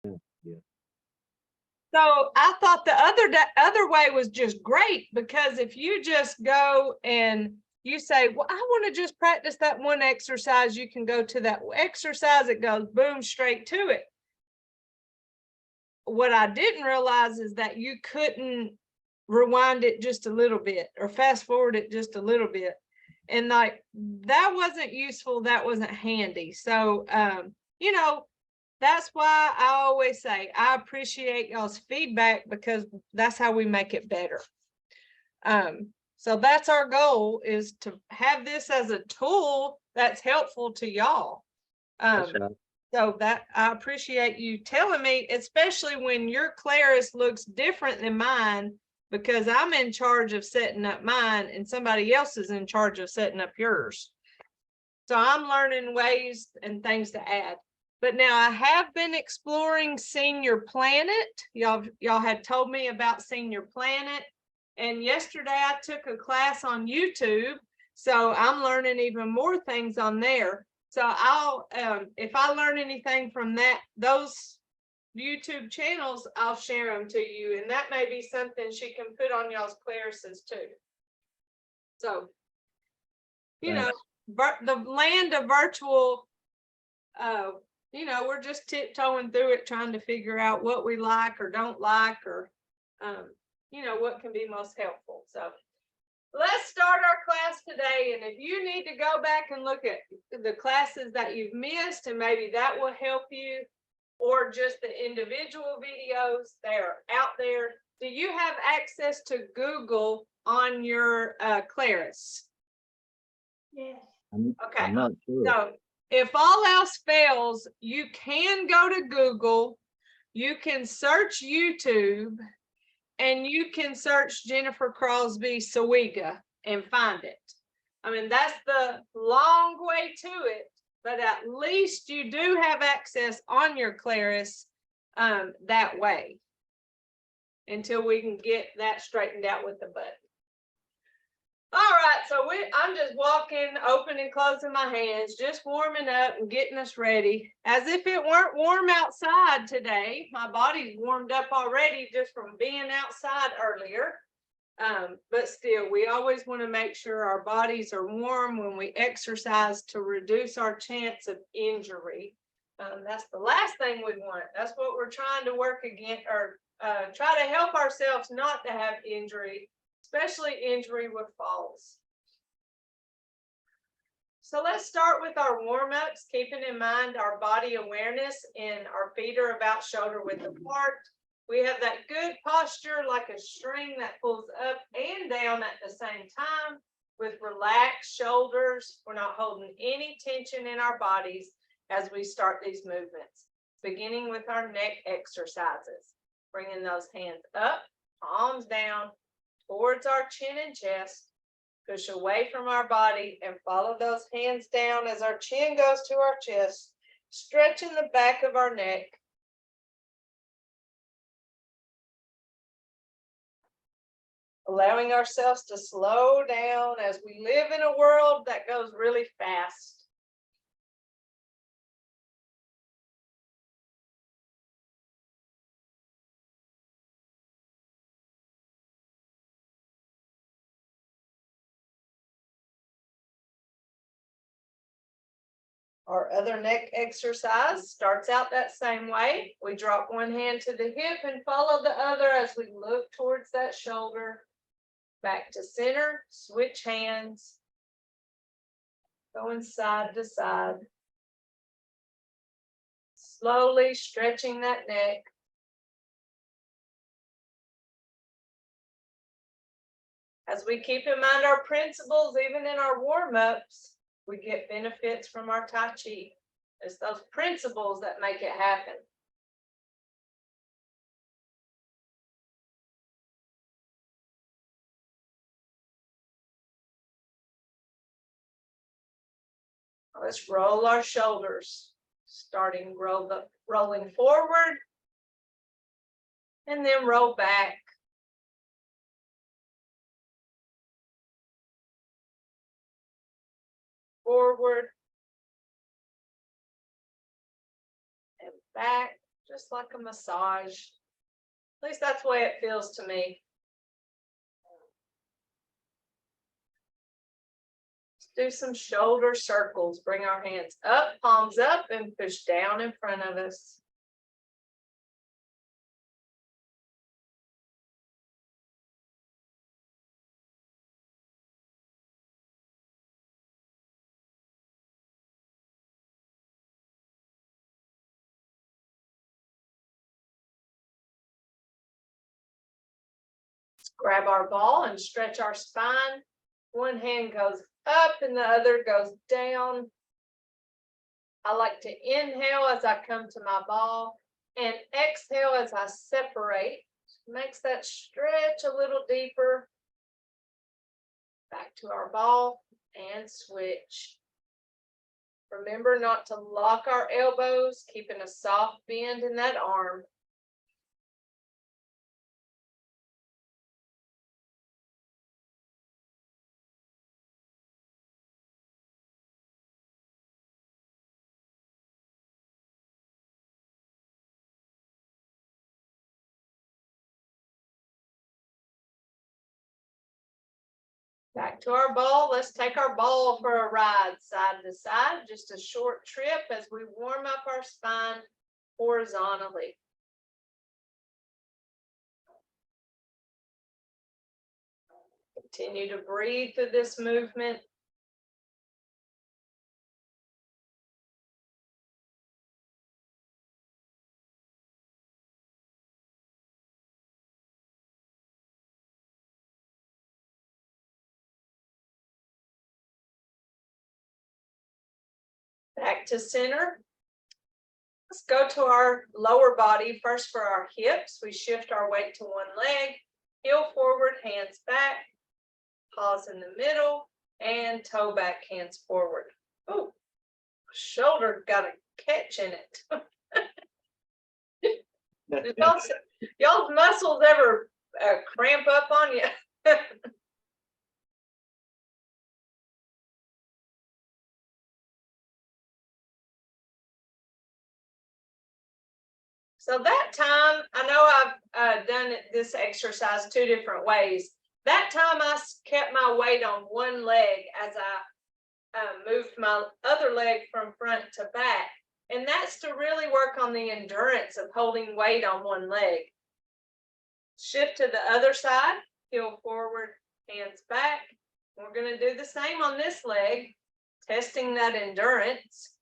Yeah. So I thought the other way was just great, because if you just go and you say, well, I want to just practice that one exercise, you can go to that exercise, it goes boom, straight to it. What I didn't realize is that you couldn't rewind it just a little bit or fast forward it just a little bit. And like, that wasn't useful, that wasn't handy. So, you know, that's why I always say I appreciate y'all's feedback, because that's how we make it better. So that's our goal, is to have this as a tool that's helpful to y'all. That's right. So that I appreciate you telling me, especially when your Claris looks different than mine, because I'm in charge of setting up mine and somebody else is in charge of setting up yours. So I'm learning ways and things to add. But now I have been exploring Senior Planet. Y'all had told me about Senior Planet. And yesterday I took a class on YouTube. So I'm learning even more things on there. So I'll, if I learn anything from those YouTube channels, I'll share them to you. And that may be something she can put on y'all's Clarises too. So, you know, the land of virtual, you know, we're just tiptoeing through it, trying to figure out what we like or don't like, or, you know, what can be most helpful. So let's start our class today. And if you need to go back and look at the classes that you've missed, and maybe that will help you, or just the individual videos, they're out there. Do you have access to Google on your Claris? Yes. Okay. I'm not sure. So if all else fails, you can go to Google, you can search YouTube, and you can search Jennifer Crosby SOWEGA and find it. I mean, that's the long way to it, but at least you do have access on your Claris that way, until we can get that straightened out with the button. All right, so I'm just walking, opening and closing my hands, just warming up and getting us ready. As if it weren't warm outside today. My body's warmed up already just from being outside earlier. But still, we always want to make sure our bodies are warm when we exercise to reduce our chance of injury. That's the last thing we want. That's what we're trying to work against, or try to help ourselves not to have injury, especially injury with falls. So let's start with our warm-ups, keeping in mind our body awareness, and our feet are about shoulder width apart. We have that good posture, like a string that pulls up and down at the same time, with relaxed shoulders. We're not holding any tension in our bodies as we start these movements, beginning with our neck exercises. Bringing those hands up, palms down, towards our chin and chest. Push away from our body and follow those hands down as our chin goes to our chest, stretching the back of our neck. Allowing ourselves to slow down as we live in a world that goes really fast. Our other neck exercise starts out that same way. We drop one hand to the hip and follow the other as we look towards that shoulder. Back to center, switch hands. Going side to side. Slowly stretching that neck. As we keep in mind our principles, even in our warm-ups, we get benefits from our Tai Chi. It's those principles that make it happen. Let's roll our shoulders, starting rolling forward, and then roll back. Forward and back, just like a massage. At least that's the way it feels to me. Do some shoulder circles. Bring our hands up, palms up, and push down in front of us. Let's grab our ball and stretch our spine. One hand goes up and the other goes down. I like to inhale as I come to my ball and exhale as I separate. Makes that stretch a little deeper. Back to our ball and switch. Remember not to lock our elbows, keeping a soft bend in that arm. Back to our ball. Let's take our ball for a ride side to side, just a short trip as we warm up our spine horizontally. Continue to breathe through this movement. Back to center. Let's go to our lower body. First for our hips, we shift our weight to one leg, heel forward, hands back, pause in the middle, and toe back, hands forward. Oh, shoulder got a catch in it. Did y'all's muscles ever cramp up on you? So that time, I know I've done this exercise 2 different ways. That time I kept my weight on one leg as I moved my other leg from front to back. And that's to really work on the endurance of holding weight on one leg. Shift to the other side, heel forward, hands back. We're going to do the same on this leg, testing that endurance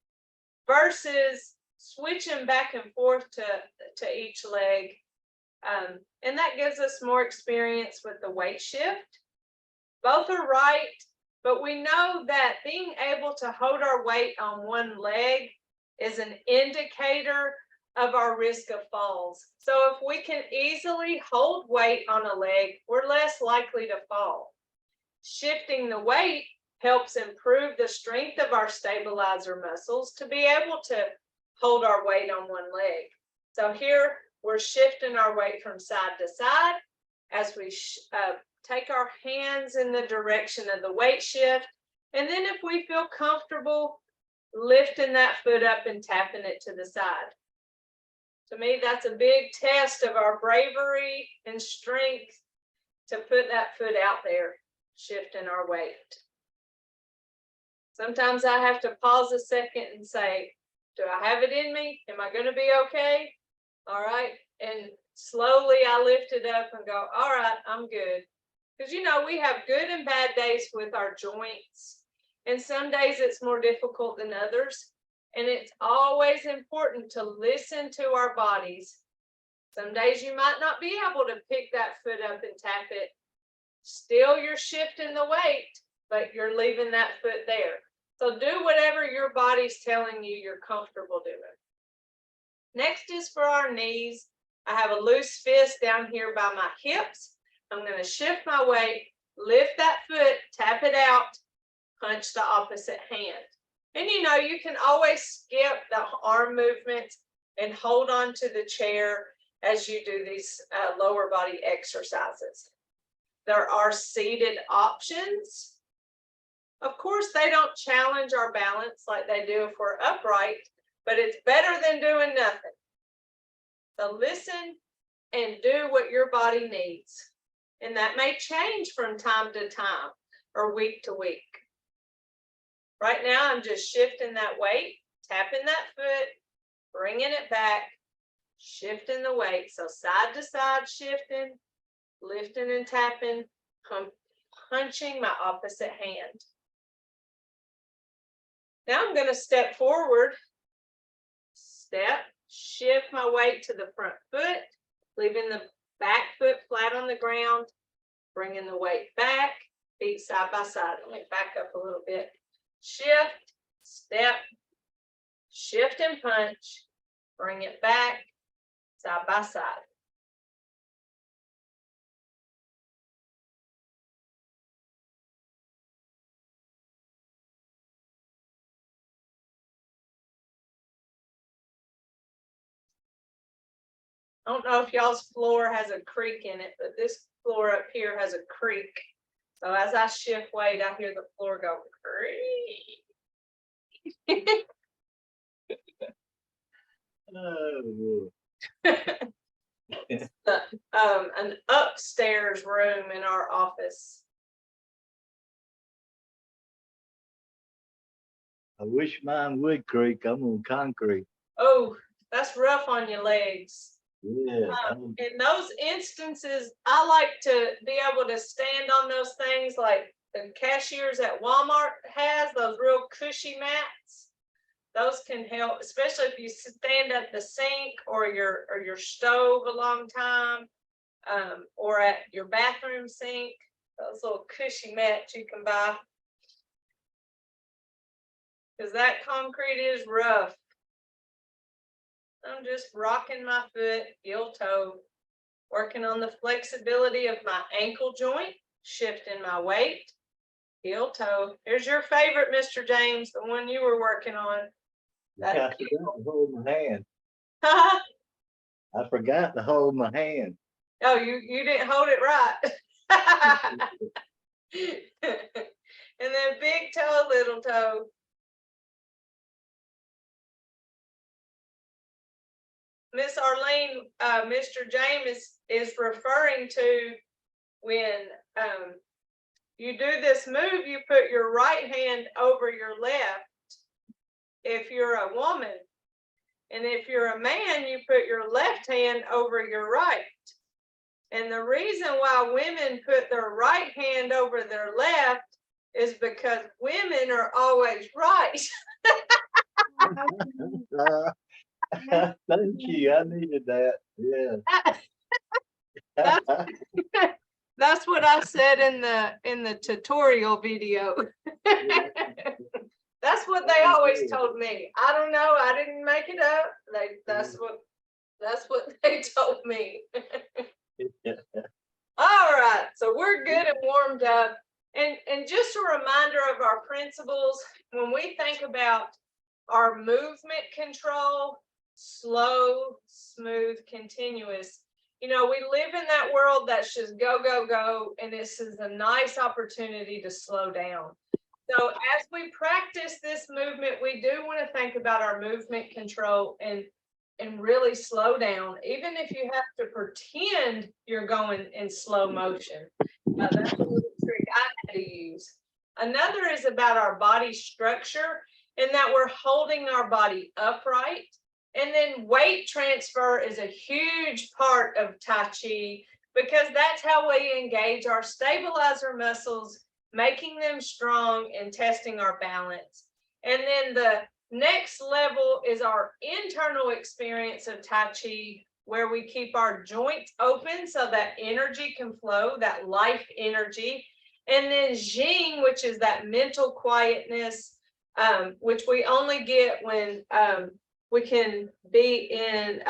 versus switching back and forth to each leg. And that gives us more experience with the weight shift. Both are right, but we know that being able to hold our weight on one leg is an indicator of our risk of falls. So if we can easily hold weight on a leg, we're less likely to fall. Shifting the weight helps improve the strength of our stabilizer muscles to be able to hold our weight on one leg. So here we're shifting our weight from side to side as we take our hands in the direction of the weight shift. And then if we feel comfortable, lifting that foot up and tapping it to the side. To me, that's a big test of our bravery and strength to put that foot out there, shifting our weight. Sometimes I have to pause a second and say, do I have it in me? Am I going to be okay? All right. And slowly I lift it up and go, all right, I'm good. Because, you know, we have good and bad days with our joints. And some days it's more difficult than others. And it's always important to listen to our bodies. Some days you might not be able to pick that foot up and tap it. Still, you're shifting the weight, but you're leaving that foot there. So do whatever your body's telling you you're comfortable doing. Next is for our knees. I have a loose fist down here by my hips. I'm going to shift my weight, lift that foot, tap it out, punch the opposite hand. And you know, you can always skip the arm movements and hold on to the chair as you do these lower body exercises. There are seated options. Of course, they don't challenge our balance like they do if we're upright, but it's better than doing nothing. So listen and do what your body needs. And that may change from time to time or week to week. Right now, I'm just shifting that weight, tapping that foot, bringing it back, shifting the weight. So side to side shifting, lifting and tapping, punching my opposite hand. Now I'm going to step forward, step, shift my weight to the front foot, leaving the back foot flat on the ground, bringing the weight back, feet side by side. Let me back up a little bit. Shift, step, shift and punch, bring it back, side by side. I don't know if y'all's floor has a creak in it, but this floor up here has a creak. So as I shift weight, I hear the floor go creak. Oh, It's an upstairs room in our office. I wish mine would creak. I'm on concrete. Oh, that's rough on your legs. Yeah. In those instances, I like to be able to stand on those things like the cashiers at Walmart has, those real cushy mats. Those can help, especially if you stand at the sink or your stove a long time, or at your bathroom sink. Those little cushy mats you can buy, because that concrete is rough. I'm just rocking my foot, heel toe, working on the flexibility of my ankle joint, shifting my weight, heel toe. Here's your favorite, Mr. James, the one you were working on. I forgot to hold my hand. Oh, I forgot to hold my hand. you didn't hold it right. And then big toe, little toe. Miss Arlene, Mr. James is referring to when you do this move, you put your right hand over your left if you're a woman. And if you're a man, you put your left hand over your right. And the reason why women put their right hand over their left is because women are always right. Thank you. I needed that. Yeah. That's what I said in the tutorial video. That's what they always told me. I don't know. I didn't make it up. That's what they told me. All right, so we're good and warmed up. And just a reminder of our principles, when we think about our movement control, slow, smooth, continuous. You know, we live in that world that's just go, go, go, and this is a nice opportunity to slow down. So as we practice this movement, we do want to think about our movement control and really slow down, even if you have to pretend you're going in slow motion. That's a little trick I had to use. Another is about our body structure, in that we're holding our body upright. And then weight transfer is a huge part of Tai Chi, because that's how we engage our stabilizer muscles, making them strong and testing our balance. And then the next level is our internal experience of Tai Chi, where we keep our joints open so that energy can flow, that life energy. And then Jing, which is that mental quietness, which we only get when we can be in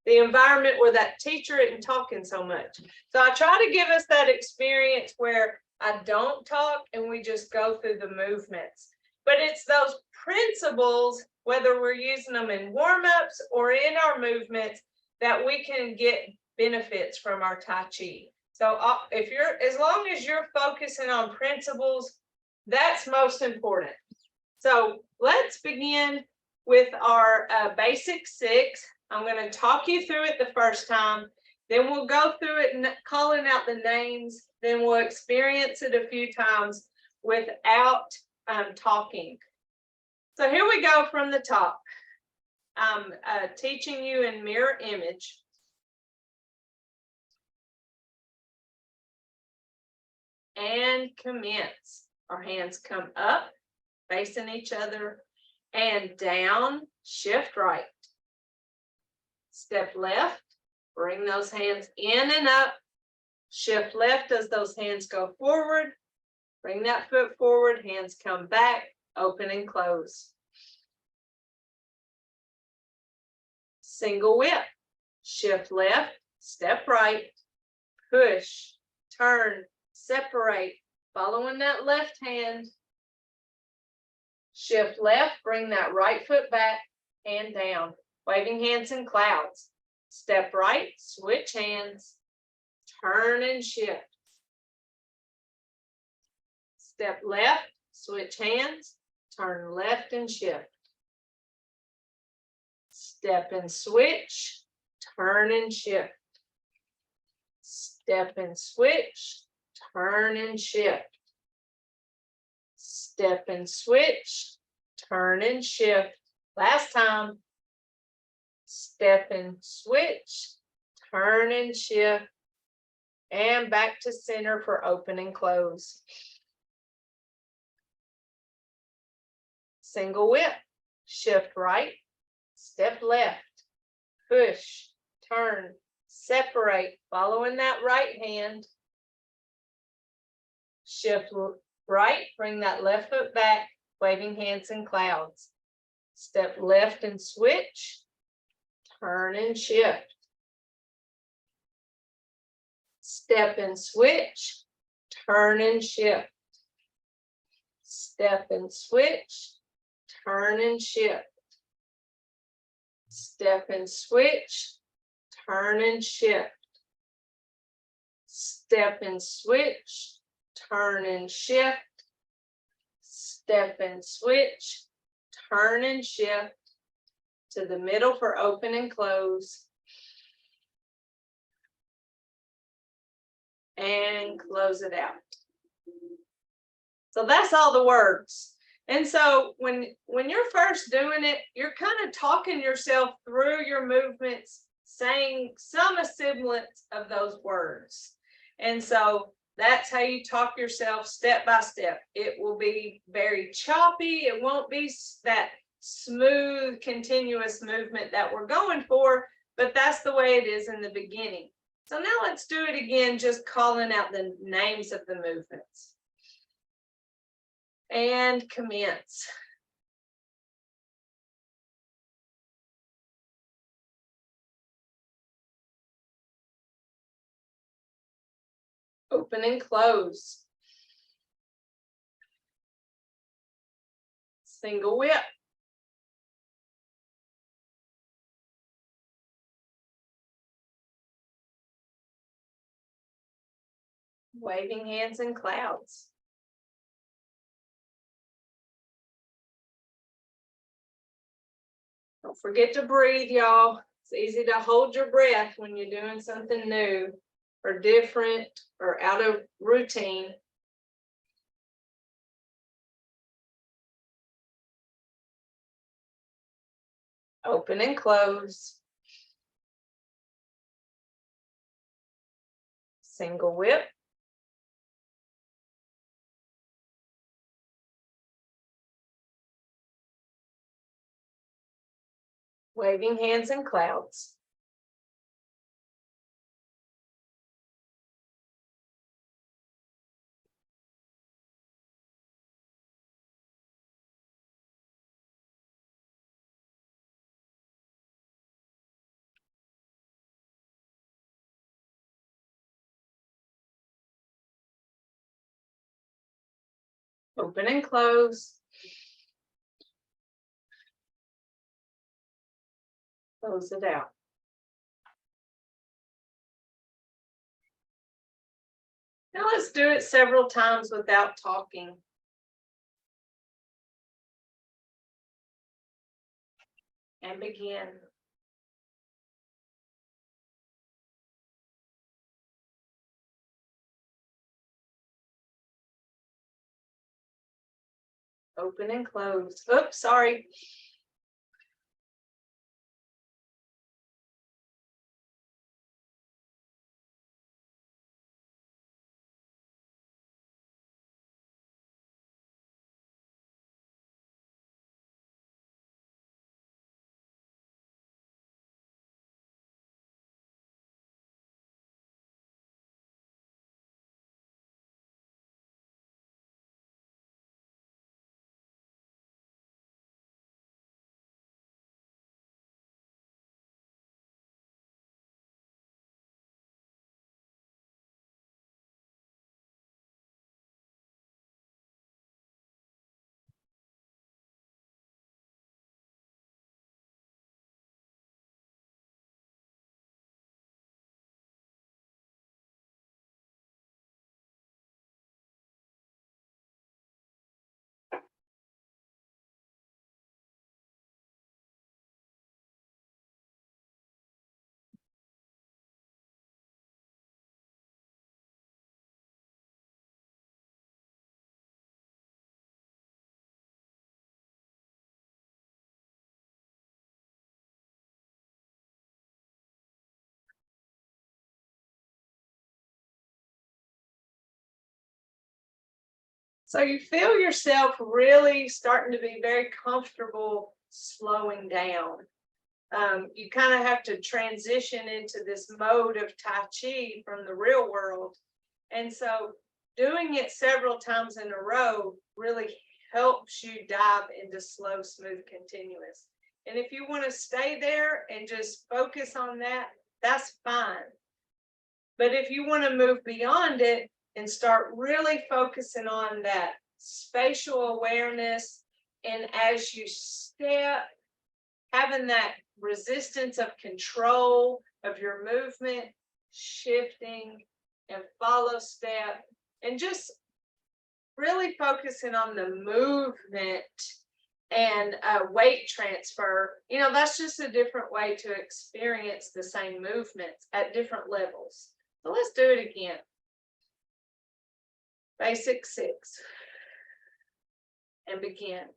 the environment where that teacher isn't talking so much. So I try to give us that experience where I don't talk and we just go through the movements. But it's those principles, whether we're using them in warm-ups or in our movements, that we can get benefits from our Tai Chi. So if you're, as long as you're focusing on principles, that's most important. So let's begin with our basic 6. I'm going to talk you through it the first time. Then we'll go through it and calling out the names. Then we'll experience it a few times without talking. So here we go from the top. I'm teaching you in mirror image. And commence. Our hands come up, facing each other, and down, shift right. Step left, bring those hands in and up. Shift left as those hands go forward. Bring that foot forward, hands come back, open and close. Single whip. Shift left, step right, push, turn, separate, following that left hand. Shift left, bring that right foot back, hand down, waving hands in clouds. Step right, switch hands, turn and shift. Step left, switch hands, turn left and shift. Step and switch, turn and shift. Step and switch, turn and shift. Step and switch, turn and shift. Last time. Step and switch, turn and shift. And back to center for open and close. Single whip, shift right, step left, push, turn, separate, following that right hand. Shift right, bring that left foot back, waving hands in clouds. Step left and switch, turn and shift. Step and switch, turn and shift. Step and switch, turn and shift. Step and switch, turn and shift. Step and switch, turn and shift. Step and switch, turn and shift to the middle for open and close. And close it out. So that's all the words. And so when you're first doing it, you're kind of talking yourself through your movements, saying some semblance of those words. And so that's how you talk yourself step by step. It will be very choppy. It won't be that smooth, continuous movement that we're going for, but that's the way it is in the beginning. So now let's do it again, just calling out the names of the movements. And commence. Open and close. Single whip. Waving hands in clouds. Don't forget to breathe, y'all. It's easy to hold your breath when you're doing something new or different or out of routine. Open and close. Single whip. Waving hands in clouds. Open and close. Close it out. Now let's do it several times without talking. And begin. Open and close. Oops, sorry. So you feel yourself really starting to be very comfortable slowing down. You kind of have to transition into this mode of Tai Chi from the real world. And so doing it several times in a row really helps you dive into slow, smooth, continuous. And if you want to stay there and just focus on that, that's fine. But if you want to move beyond it and start really focusing on that spatial awareness, and as you step, having that resistance of control of your movement, shifting and follow step, and just really focusing on the movement and weight transfer. You know, that's just a different way to experience the same movements at different levels. So let's do it again. Basic 6. And begin.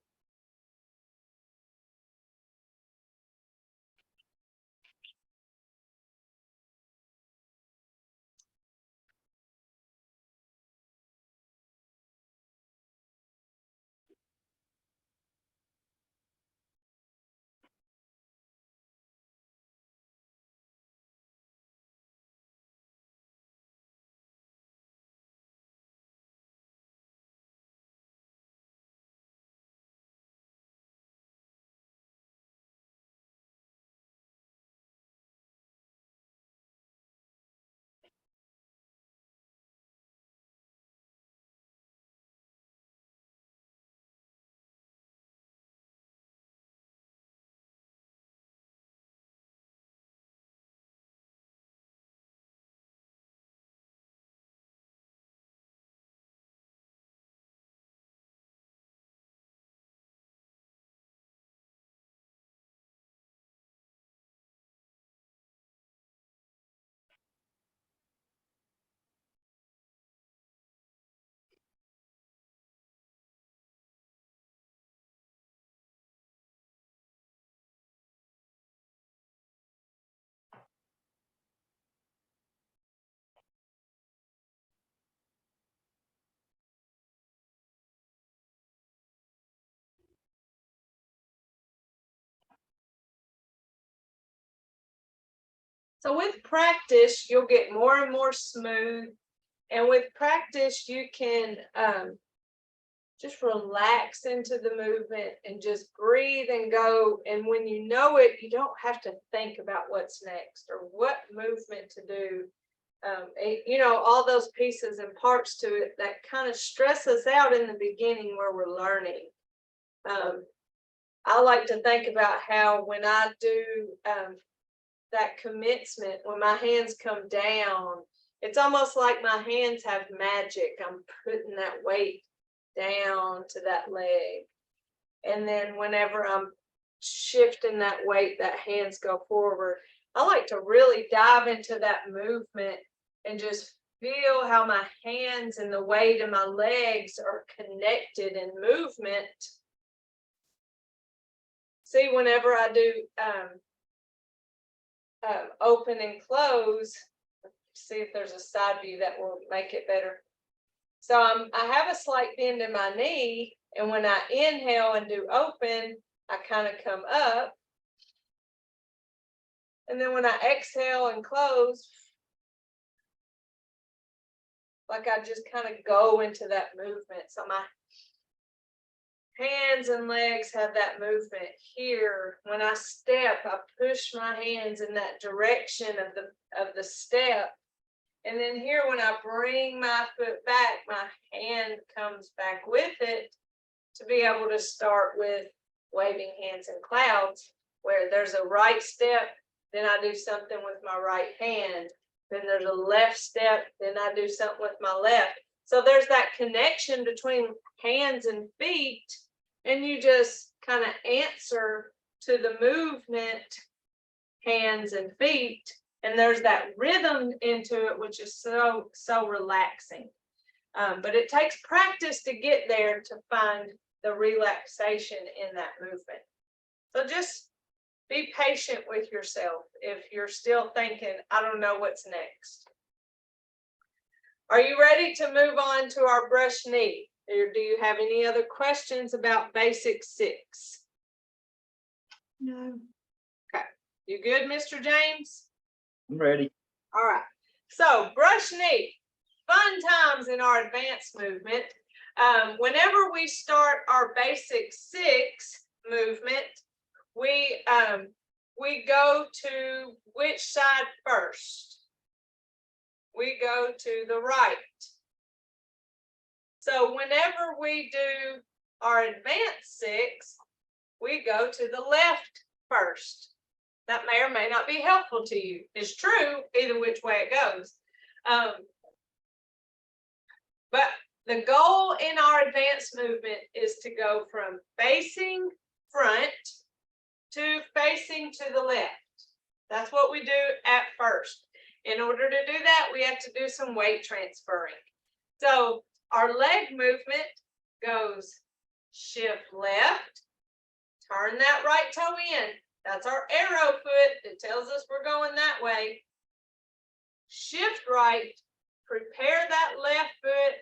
So with practice, you'll get more and more smooth. And with practice, you can just relax into the movement and just breathe and go. And when you know it, you don't have to think about what's next or what movement to do. You know, all those pieces and parts to it that kind of stress us out in the beginning where we're learning. I like to think about how when I do that commencement, when my hands come down, it's almost like my hands have magic. I'm putting that weight down to that leg. And then whenever I'm shifting that weight, that hands go forward. I like to really dive into that movement and just feel how my hands and the weight of my legs are connected in movement. See, whenever I do open and close, see if there's a side view that will make it better. So I have a slight bend in my knee, and when I inhale and do open, I kind of come up. And then when I exhale and close, like I just kind of go into that movement. So my hands and legs have that movement here. When I step, I push my hands in that direction of the step. And then here, when I bring my foot back, my hand comes back with it to be able to start with waving hands and clouds, where there's a right step, then I do something with my right hand. Then there's a left step, then I do something with my left. So there's that connection between hands and feet, and you just kind of answer to the movement, hands and feet, and there's that rhythm into it, which is so relaxing. But it takes practice to get there to find the relaxation in that movement. So just be patient with yourself if you're still thinking, I don't know what's next. Are you ready to move on to our brush knee? Or do you have any other questions about basic 6? No. Okay. You good, Mr. James? I'm ready. All right. So brush knee, fun times in our advanced movement. Whenever we start our basic 6 movement, we go to which side first? We go to the right. So whenever we do our advanced 6, we go to the left first. That may or may not be helpful to you. It's true either which way it goes. But the goal in our advanced movement is to go from facing front to facing to the left. That's what we do at first. In order to do that, we have to do some weight transferring. So our leg movement goes shift left, turn that right toe in. That's our arrow foot that tells us we're going that way. Shift right, prepare that left foot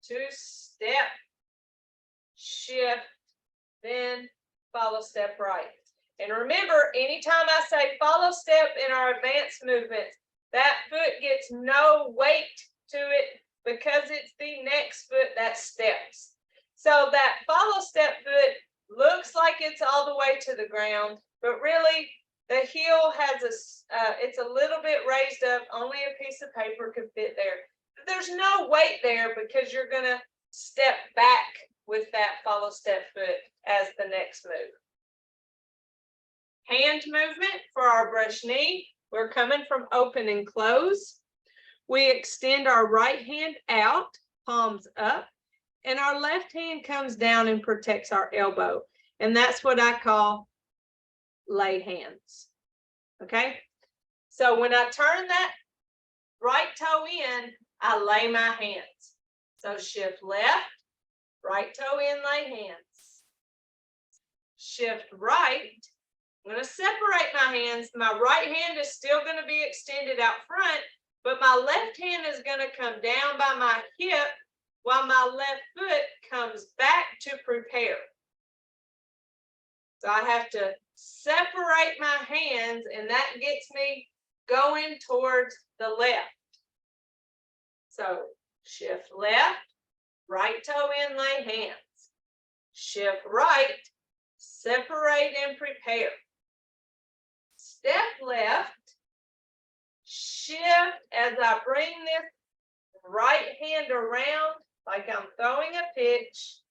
to step, shift, then follow step right. And remember, anytime I say follow step in our advanced movements, that foot gets no weight to it because it's the next foot that steps. So that follow step foot looks like it's all the way to the ground, but really the heel has it's a little bit raised up, only a piece of paper could fit there. There's no weight there because you're gonna step back with that follow step foot as the next move. Hand movement for our brush knee. We're coming from open and close. We extend our right hand out, palms up, and our left hand comes down and protects our elbow. And that's what I call lay hands. Okay? So when I turn that right toe in, I lay my hands. So shift left, right toe in, lay hands. Shift right. I'm going to separate my hands. My right hand is still going to be extended out front, but my left hand is going to come down by my hip while my left foot comes back to prepare. So I have to separate my hands, and that gets me going towards the left. So shift left, right toe in, lay hands. Shift right, separate and prepare. Step left, shift as I bring this right hand around like I'm throwing a pitch.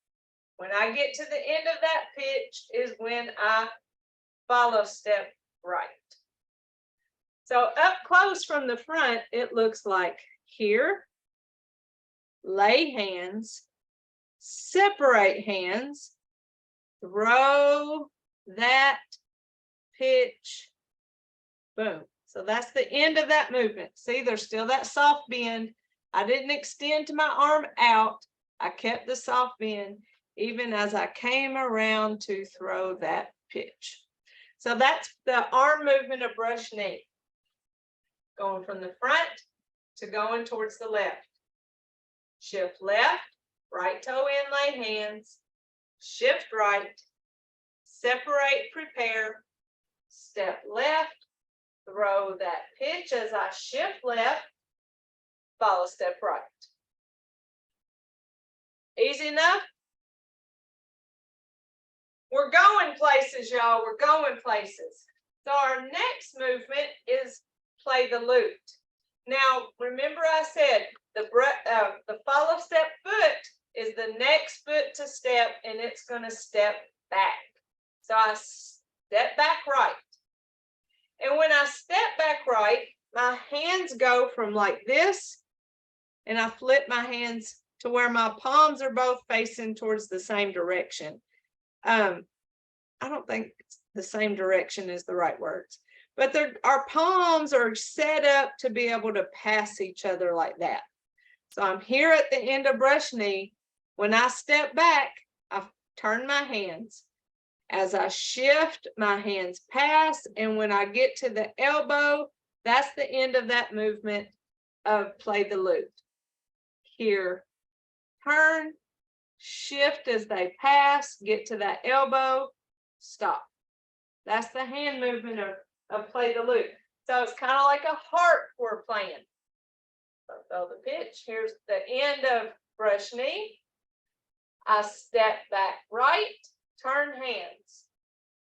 When I get to the end of that pitch is when I follow step right. So up close from the front, it looks like here, lay hands, separate hands, throw that pitch, boom. So that's the end of that movement. See, there's still that soft bend, I didn't extend my arm out. I kept the soft bend even as I came around to throw that pitch. So that's the arm movement of brush knee. Going from the front to going towards the left. Shift left, right toe in, lay hands. Shift right, separate, prepare. Step left, throw that pitch as I shift left, follow step right. Easy enough? We're going places, y'all. We're going places. So our next movement is play the lute. Now, remember I said the follow step foot is the next foot to step, and it's going to step back. So I step back right. And when I step back right, my hands go from like this, and I flip my hands to where my palms are both facing towards the same direction. I don't think the same direction is the right words, but our palms are set up to be able to pass each other like that. So I'm here at the end of brush knee. When I step back, I turn my hands. As I shift, my hands pass, and when I get to the elbow, that's the end of that movement of play the lute. Here, turn, shift as they pass, get to that elbow, stop. That's the hand movement of play the lute. So it's kind of like a harp we're playing. So throw the pitch. Here's the end of brush knee. I step back right, turn hands.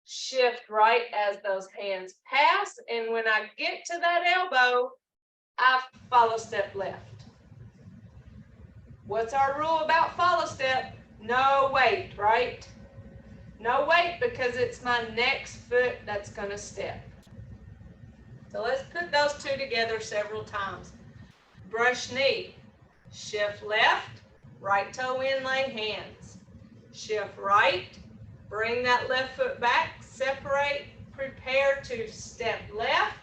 Shift right as those hands pass. And when I get to that elbow, I follow step left. What's our rule about follow step? No weight, right? No weight, because it's my next foot that's going to step. So let's put those two together several times. Brush knee, shift left, right toe in, lay hands. Shift right, bring that left foot back, separate, prepare to step left.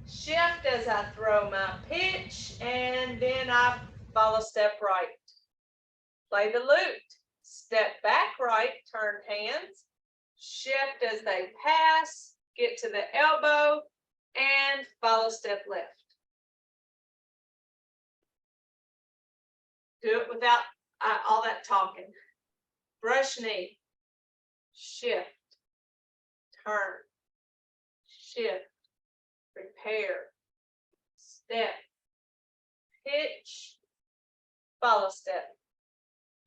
Shift as I throw my pitch, and then I follow step right. Play the lute. Step back right, turn hands, shift as they pass, get to the elbow, and follow step left. Do it without all that talking. Brush knee, shift, turn, shift, prepare, step, pitch, follow step.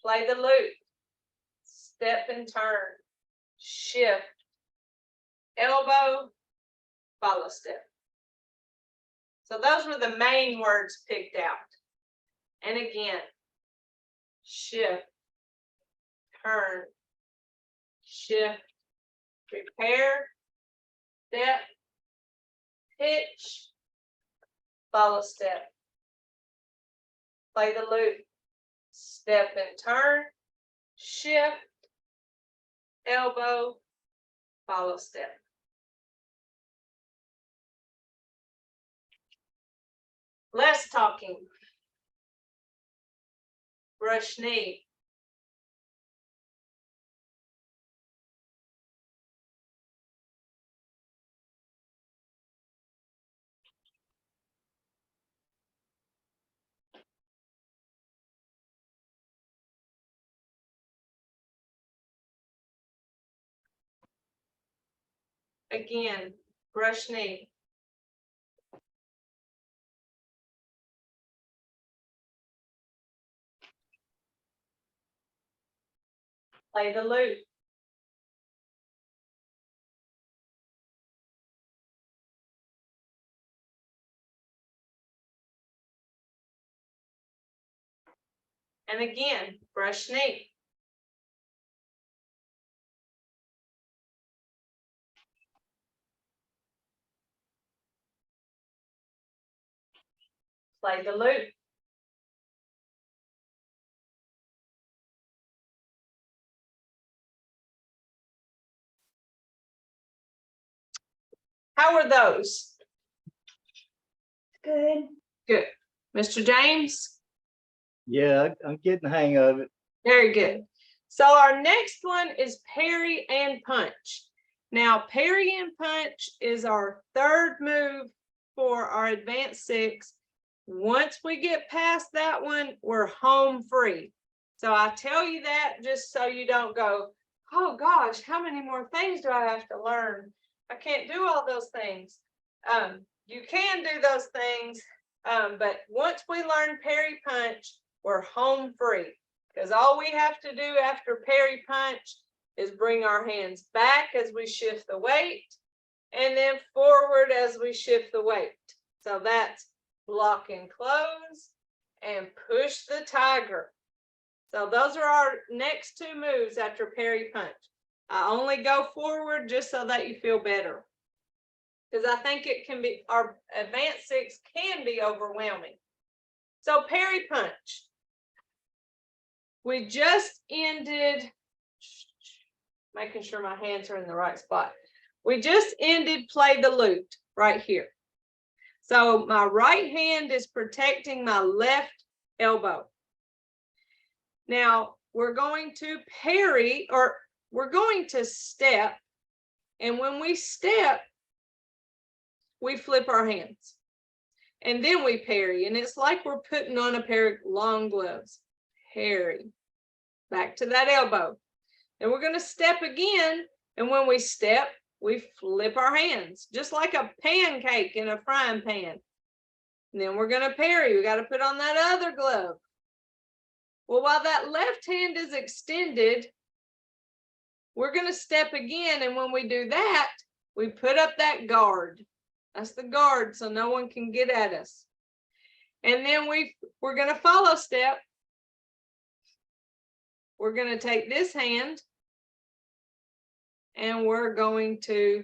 Play the lute. Step and turn, shift, elbow, follow step. So those were the main words picked out. And again, shift, turn, shift, prepare, step, pitch, follow step. Play the lute. Step and turn, shift, elbow, follow step. Less talking. Brush knee. Again, brush knee. Play the lute. And again, brush knee. Play the lute. How are those? Good. Good. Mr. James? Yeah, I'm getting the hang of it. Very good. So our next one is parry and punch. Now, parry and punch is our third move for our advanced 6. Once we get past that one, we're home free. So I tell you that just so you don't go, oh gosh, how many more things do I have to learn? I can't do all those things. You can do those things, but once we learn parry punch, we're home free. Because all we have to do after parry punch is bring our hands back as we shift the weight and then forward as we shift the weight. So that's block and close and push the tiger. So those are our next 2 moves after parry punch. I only go forward just so that you feel better. Because I think it can be, our advanced 6 can be overwhelming. So parry punch. We just ended, making sure my hands are in the right spot. We just ended play the lute right here. So my right hand is protecting my left elbow. Now we're going to parry, or we're going to step. And when we step, we flip our hands. And then we parry. And it's like we're putting on a pair of long gloves. Parry. Back to that elbow. And we're going to step again. And when we step, we flip our hands, just like a pancake in a frying pan. And then we're going to parry. We got to put on that other glove. Well, while that left hand is extended, we're going to step again. And when we do that, we put up that guard. That's the guard, so no one can get at us. And then we're going to follow step. We're going to take this hand and we're going to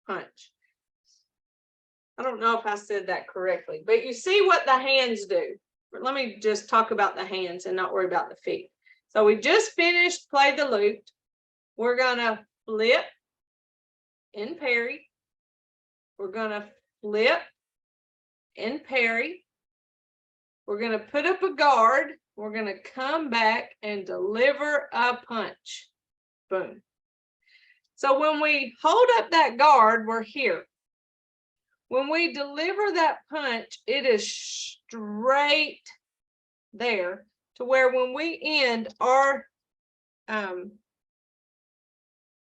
punch. I don't know if I said that correctly, but you see what the hands do. Let me just talk about the hands and not worry about the feet. So we just finished play the lute. We're going to flip and parry. We're going to flip and parry. We're going to put up a guard. We're going to come back and deliver a punch. Boom. So when we hold up that guard, we're here. When we deliver that punch, it is straight there to where when we end our,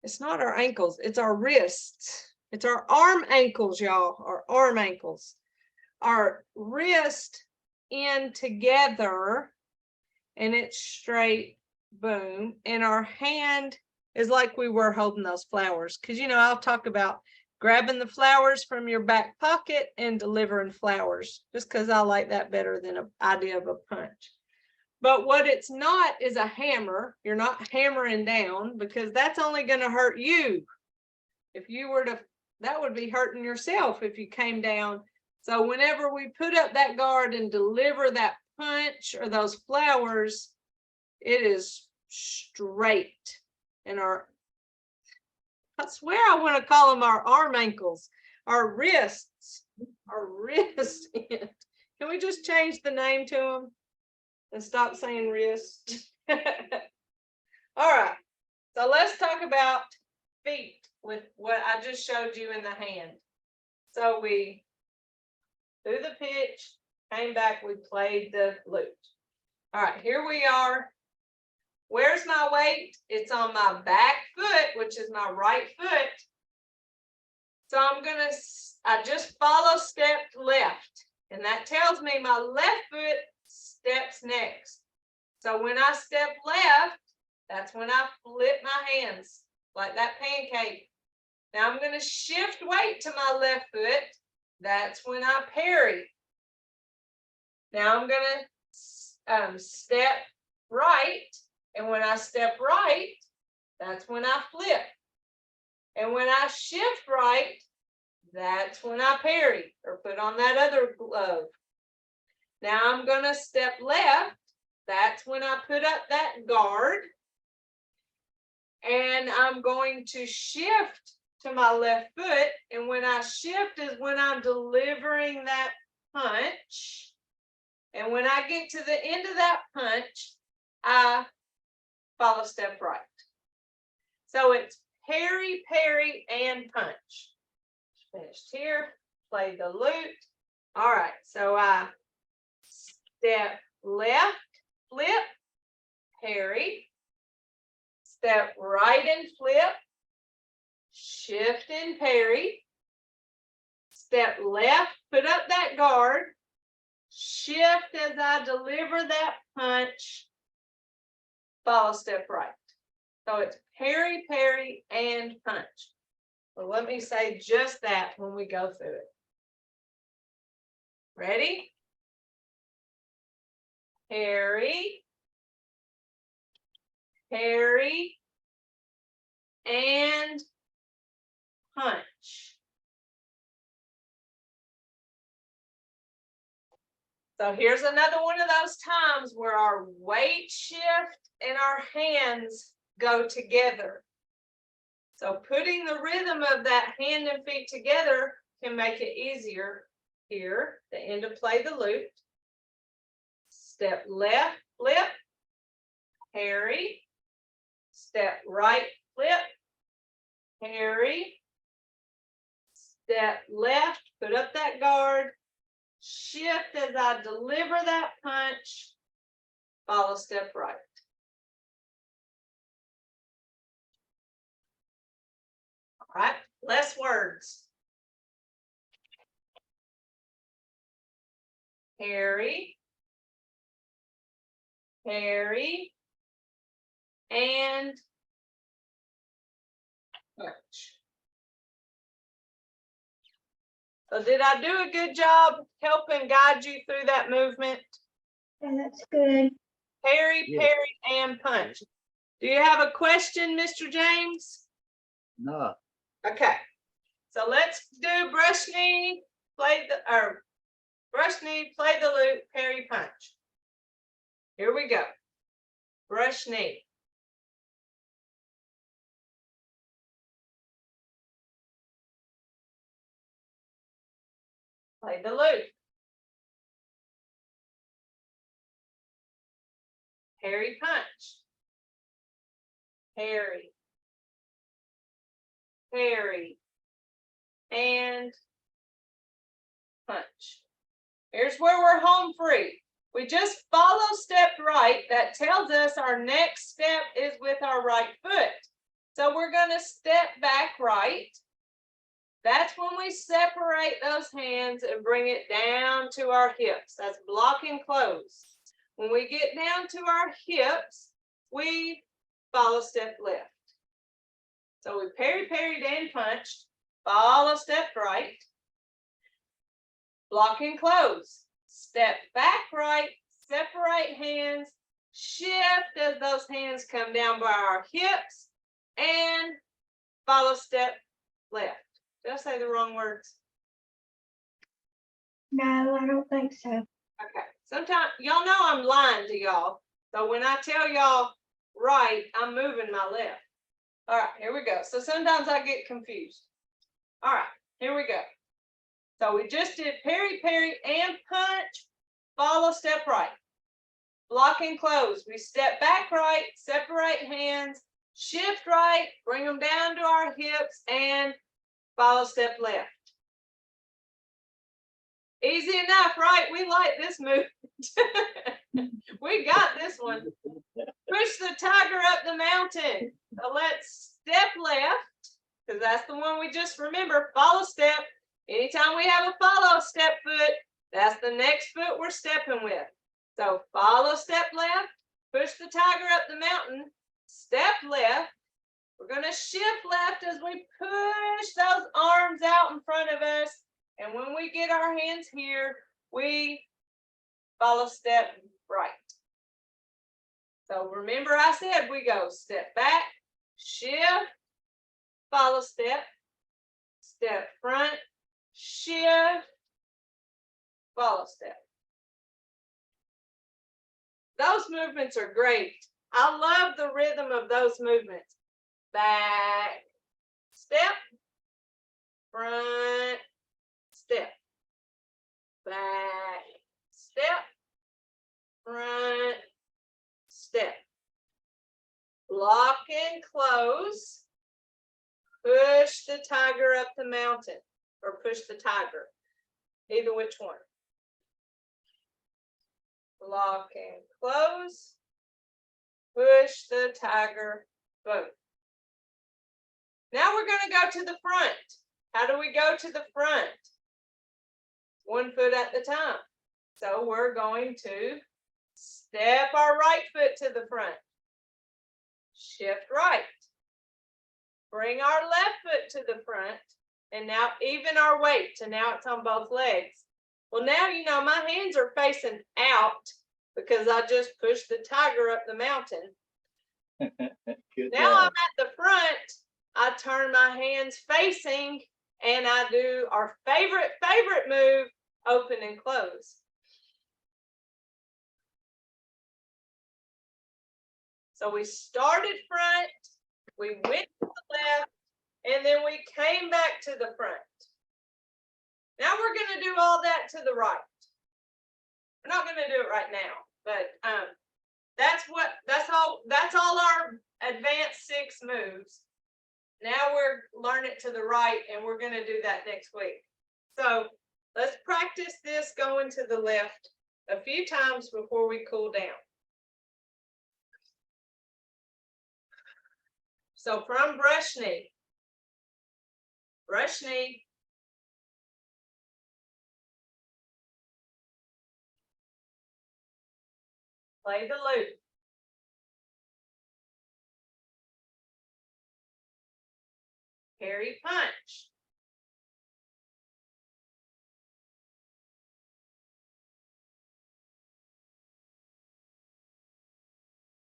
it's not our ankles, it's our wrists. It's our arm ankles, y'all, our arm ankles. Our wrist in together and it's straight, boom. And our hand is like we were holding those flowers. Because, you know, I'll talk about grabbing the flowers from your back pocket and delivering flowers, just because I like that better than an idea of a punch. But what it's not is a hammer. You're not hammering down, because that's only going to hurt you. If you were to, that would be hurting yourself if you came down. So whenever we put up that guard and deliver that punch or those flowers, it is straight. And our, I swear I want to call them our arm ankles, our wrists, our wrist. Can we just change the name to them and stop saying wrist? All right, so let's talk about feet with what I just showed you in the hand. So we threw the pitch, came back, we played the lute. All right, here we are. Where's my weight? It's on my back foot, which is my right foot. So I just follow step left. And that tells me my left foot steps next. So when I step left, that's when I flip my hands like that pancake. Now I'm going to shift weight to my left foot. That's when I parry. Now I'm going to step right. And when I step right, that's when I flip. And when I shift right, that's when I parry or put on that other glove. Now I'm going to step left. That's when I put up that guard. And I'm going to shift to my left foot. And when I shift is when I'm delivering that punch. And when I get to the end of that punch, I follow step right. So it's parry, parry, and punch. Finished here, play the lute. All right, so I step left, flip, parry, step right and flip, shift and parry, step left, put up that guard, shift as I deliver that punch, follow step right. So it's parry, parry, and punch. So let me say just that when we go through it. Ready? Parry, parry, and punch. So here's another one of those times where our weight shift and our hands go together. So putting the rhythm of that hand and feet together can make it easier. Here, the end of play the lute. Step left, flip, parry. Step right, flip, parry. Step left, put up that guard. Shift as I deliver that punch, follow step right. All right, less words. Parry, parry, and punch. So did I do a good job helping guide you through that movement? Yeah, that's good. Parry, Yes. parry, and punch. Do you have a question, Mr. James? No. Okay. So let's do brush knee, play the brush knee, play the lute, parry, punch. Here we go. Brush knee. Play the lute. Parry, punch. Parry. Parry. And punch. Here's where we're home free. We just follow step right. That tells us our next step is with our right foot. So we're going to step back right. That's when we separate those hands and bring it down to our hips. That's block and close. When we get down to our hips, we follow step left. So we parry, parried, and punched. Follow step right. Block and close. Step back right, separate hands, shift as those hands come down by our hips, and follow step left. Did I say the wrong words? No, I don't think so. Okay. Sometimes y'all know I'm lying to y'all. So when I tell y'all right, I'm moving my left. All right, here we go. So sometimes I get confused. All right, here we go. So we just did parry, parry, and punch. Follow step right. Block and close. We step back right, separate hands, shift right, bring them down to our hips, and follow step left. Easy enough, right? We like this move. We got this one. Push the tiger up the mountain. So let's step left, because that's the one we just remember. Follow step. Anytime we have a follow step foot, that's the next foot we're stepping with. So follow step left, push the tiger up the mountain, step left. We're going to shift left as we push those arms out in front of us. And when we get our hands here, we follow step right. So remember I said we go step back, shift, follow step, step front, shift, follow step. Those movements are great. I love the rhythm of those movements. Back, step, front, step, back, step, and close. Push the tiger up the mountain, or push the tiger, either which one. Lock and close. Push the tiger, both. Now we're going to go to the front. How do we go to the front? 1 foot at the time. So we're going to step our right foot to the front. Shift right. Bring our left foot to the front. And now even our weight. So now it's on both legs. Well, now you know my hands are facing out because I just pushed the tiger up the mountain. Now I'm at the front. I turn my hands facing and I do our favorite move, open and close. So we started front, we went to the left, and then we came back to the front. Now we're going to do all that to the right. We're not going to do it right now, but that's all our advanced 6 moves. Now we're learning it to the right, and we're going to do that next week. So let's practice this going to the left a few times before we cool down. So from brush knee, play the loop. Carry punch.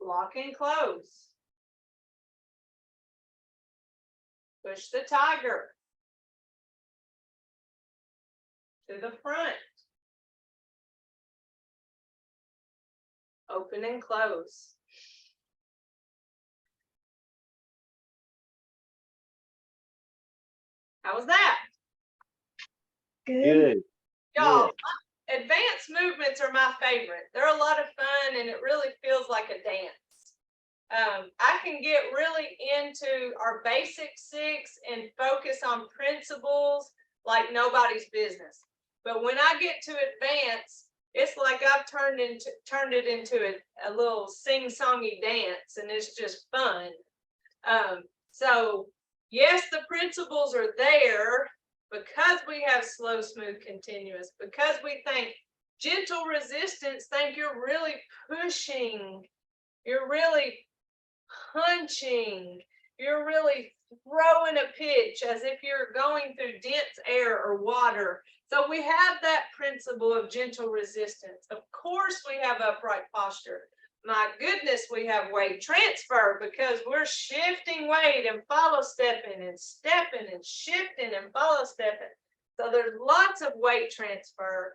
Lock and close. Push the tiger to the front. Open and close. How was that? Good. Y'all, advanced movements are my favorite. They're a lot of fun and it really feels like a dance. I can get really into our basic 6 and focus on principles like nobody's business. But when I get to advance, it's like I've turned it into a little sing-songy dance, and it's just fun. So yes, the principles are there because we have slow, smooth, continuous, because we think gentle resistance, think you're really pushing, you're really punching, you're really throwing a pitch as if you're going through dense air or water. So we have that principle of gentle resistance. Of course, we have upright posture. My goodness, we have weight transfer because we're shifting weight and follow stepping and stepping and shifting and follow stepping. So there's lots of weight transfer.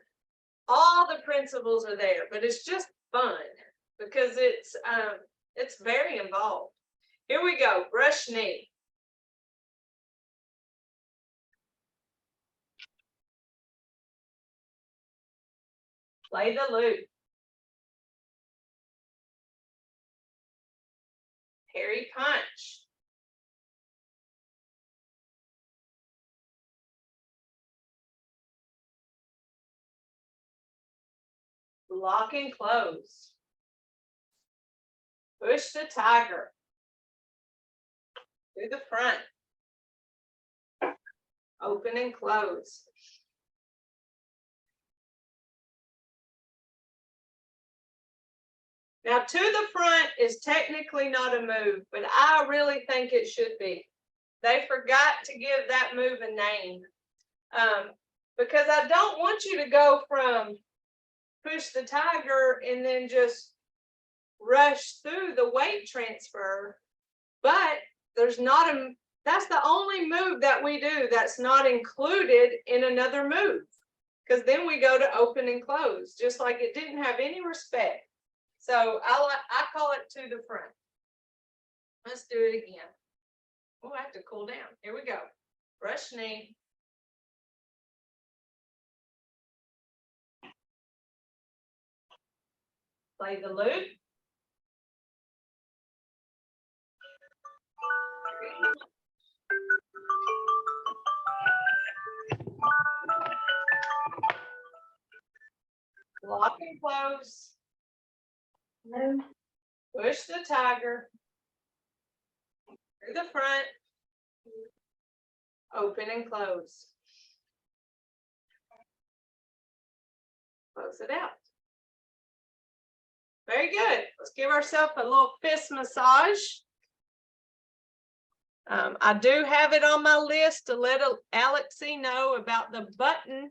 All the principles are there, but it's just fun because it's very involved. Here we go, brush knee. Play the loop. Parry punch. Lock and close. Push the tiger to the front. Open and close. Now, to the front is technically not a move, but I really think it should be. They forgot to give that move a name because I don't want you to go from push the tiger and then just rush through the weight transfer. But there's not that's the only move that we do that's not included in another move, because then we go to open and close, just like it didn't have any respect. So I call it to the front. Let's do it again. Oh, I have to cool down. Here we go. Brush knee. Play the loop. Lock and close. No. Push the tiger. Through the front. Open and close. Close it out. Very good. Let's give ourselves a little fist massage. I do have it on my list to let Alexi know about the button,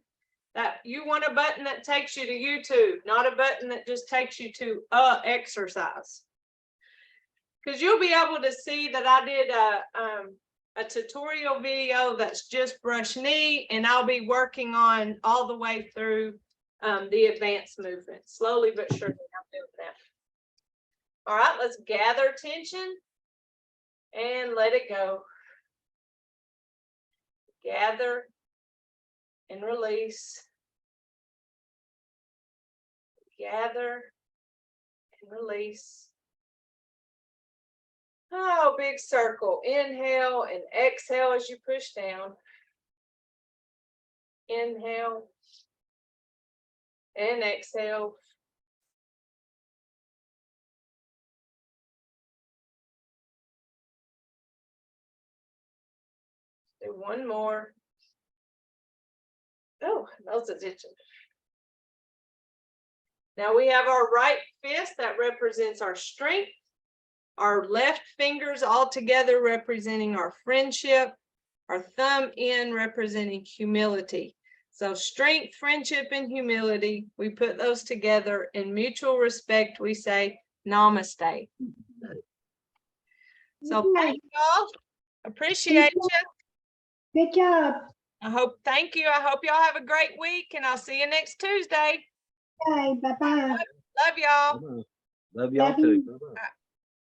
that you want a button that takes you to YouTube, not a button that just takes you to exercise. Because you'll be able to see that I did a tutorial video that's just brush knee, and I'll be working on all the way through the advanced movement. Slowly but surely I'm doing that. All right, let's gather tension and let it go. Gather and release. Gather and release. Oh, big circle. Inhale and exhale as you push down. Inhale and exhale. Do one more. Oh, those attention. Now we have our right fist that represents our strength. Our left fingers all together representing our friendship. Our thumb in representing humility. So strength, friendship, and humility, we put those together. In mutual respect, we say namaste. So thank you all. Appreciate you. Good job. Thank you. I hope y'all have a great week, and I'll see you next Tuesday. Bye. Bye-bye. Love y'all. Love y'all too. Bye-bye.